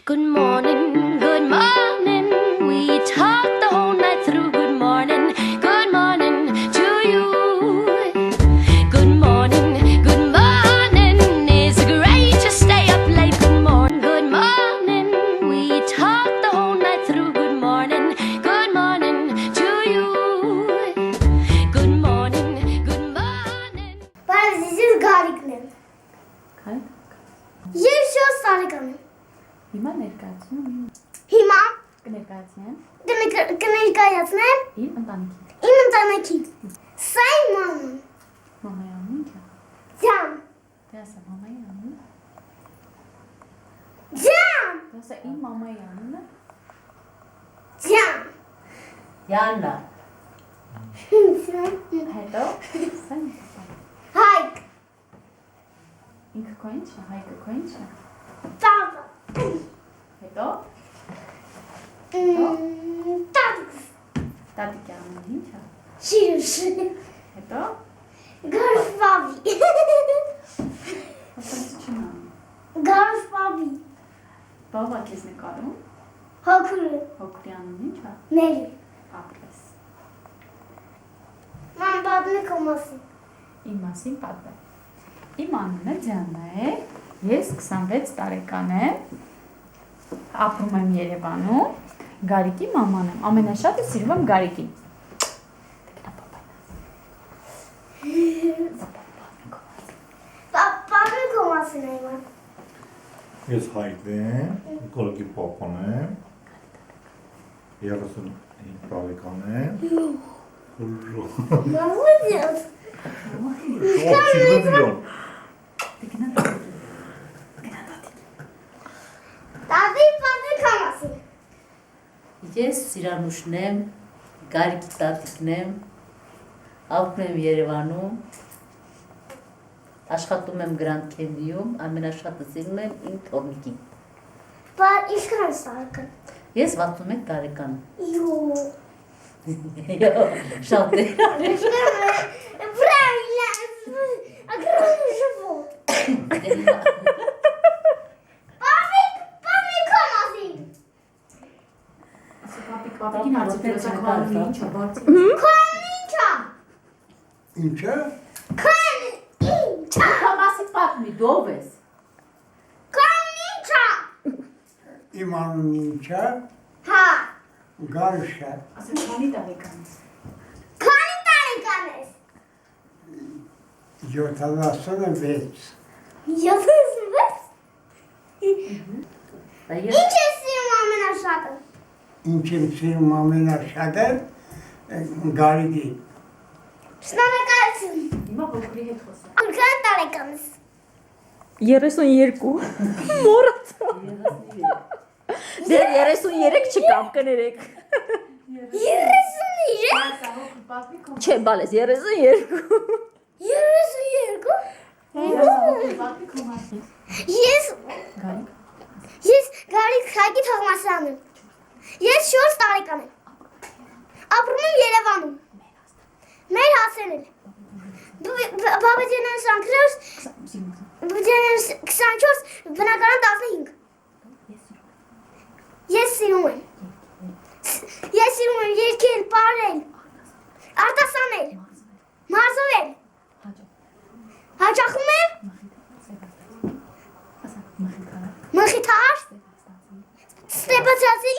Good morning, we talked the whole night through. Good morning to you. Good morning, it's great to stay up late. Good morning, we talked the whole night through. Good morning to you. Good morning. But this is garlic name. Garlic? You show sarıkanım. Հիմա ներկայացնում եմ Հիմա կներկայացնեմ կներկայացնեմ իմ ընտանիքին։ իմ ընտանիքի։ Սա իմ մաման։ Մամայի անունը ինչ է։ Ջան, Դասա մամայի անունը։ ջան, Դասա իմ մամայի անունը։ ջան։ Յաննա, Հետո սա ինչ է։ Հայկ, Ինքը քո ինչ է, Հայկը քո ինչ է։ տավը, Հետո տավս, տատիկի անունը ինչ է։ շիրուշ, Հետո գարշվավի, հոսանցությունը։ գարշվավի, Բաբա քեզ նկարում, հոգուրը, հոգրի անունը ինչ է։ ների։ Ապրես։ Ման բադմի կոմասի։ Իմ մասին պատմեմ։ Իմ անունը Ջաննա է, ես 26 տարեկան եմ, ապրում եմ Երևանում, Գարիկի մաման եմ, ամենաշատը սիրում եմ Գարիկին։ Բադմի կոմասին է իման։ Ես Հայկ եմ, Գորգի պապան եմ, 35 տարեկան եմ, Մամուդյոս, տավի բադմի կոմասի։ ես Սիրանուշն եմ, Գարիկի տատիկն եմ, ապրում եմ Երևանում, աշխատում եմ Grand Candy-ում, ամենաշատը սիրում եմ իմ թորնիկին։ Բայց ինչքան սարքան։ Ես 61 տարեկան Յո։ եմ։ Շատ է։ Правильно. Огромный живот. Папик կոմասի։ Պապիկին հարցրել եք անունը ինչ է, բացի։ Քան ինչա։ Ինչը։ Քան ինչա։ Համասի պատմի, դով ես։ Քան ինչա։ Իմ անունը ինչ է, Հա։ Գարշ է, Ասեմ քանի տարեկան ես։ Քանի տարեկան ես։ 76, Յոթանասունվեց։ Ես Ինչ ես սիրում ամենաշատը։ ինչ եմ սիրում ամենաշատը, Գարիկի, Շնորհակալություն։ Հիմա հոգրի հետ խոսա։ Քանի տարեկան ես։ 32 մոռացա դեռ 33 չկամ կներեք 33։ չէ բալես 32 32։ Ես Գարիկ Հայկի Թովմասյանն եմ։ Ես 4 տարեկան եմ։ Ապրում եմ Երևանում։ Մեր հասել էլ։ Բաբաջանյան 24, բնակարան 15։ Ես սիրում եմ։ Ես սիրում եմ երգել, պարել, արտասանել, մարզվել։ Հաճախում եմ մխիթար, ստեպացածի,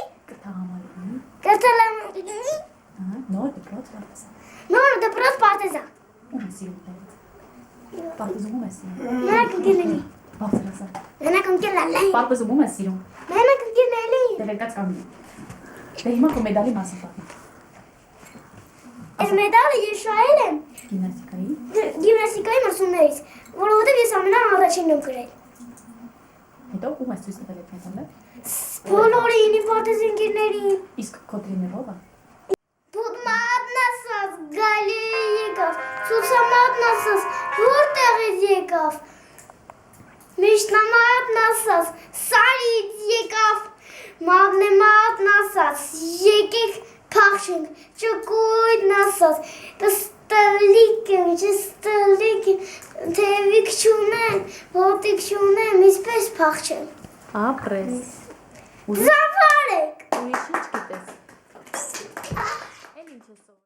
կրտալամի, Նոր դպրոց վարտասա։ նոր դպրոց պարտեզա։ Ում ես սիրում դերից։ Պարտեզում ում ես սիրում։ Մենակ ընկերների, Բարձրասա։ մենակ ընկերների, Պարտեզում ում ես սիրում։ մենակ ընկերների։ Դերեկած կամի։ Դե հիմա քո մեդալի մասին պատմի։ Այս մեդալը ես շահել եմ Գիմնաստիկայի։ գիմնաստիկայի մրցումներից, որովհետև ես ամենաառաջինն եմ գրել։ Հետո ում ես ցույց տվել այդ մեդալը։ Բոլորին իմ պարտեզ ընկերներին։ Իսկ քո տրեներով է։ Բուդմատն ասաց, գալի եկավ, ցուցամատն ասաց, որտեղից եկավ, միշնամատն ասաց, սարից եկավ, մագնեմատն ասաց, եկեք փախչենք, ճկույտն ասաց, ստլիկ եմ, չստլիկ եմ, թևիկ չունեմ, ոտիկ չունեմ, իսպես փախչեմ։ ապրես Ուրիշ Զավարեք։ ուրիշ ինչ գիտես։ Էն ինչ ես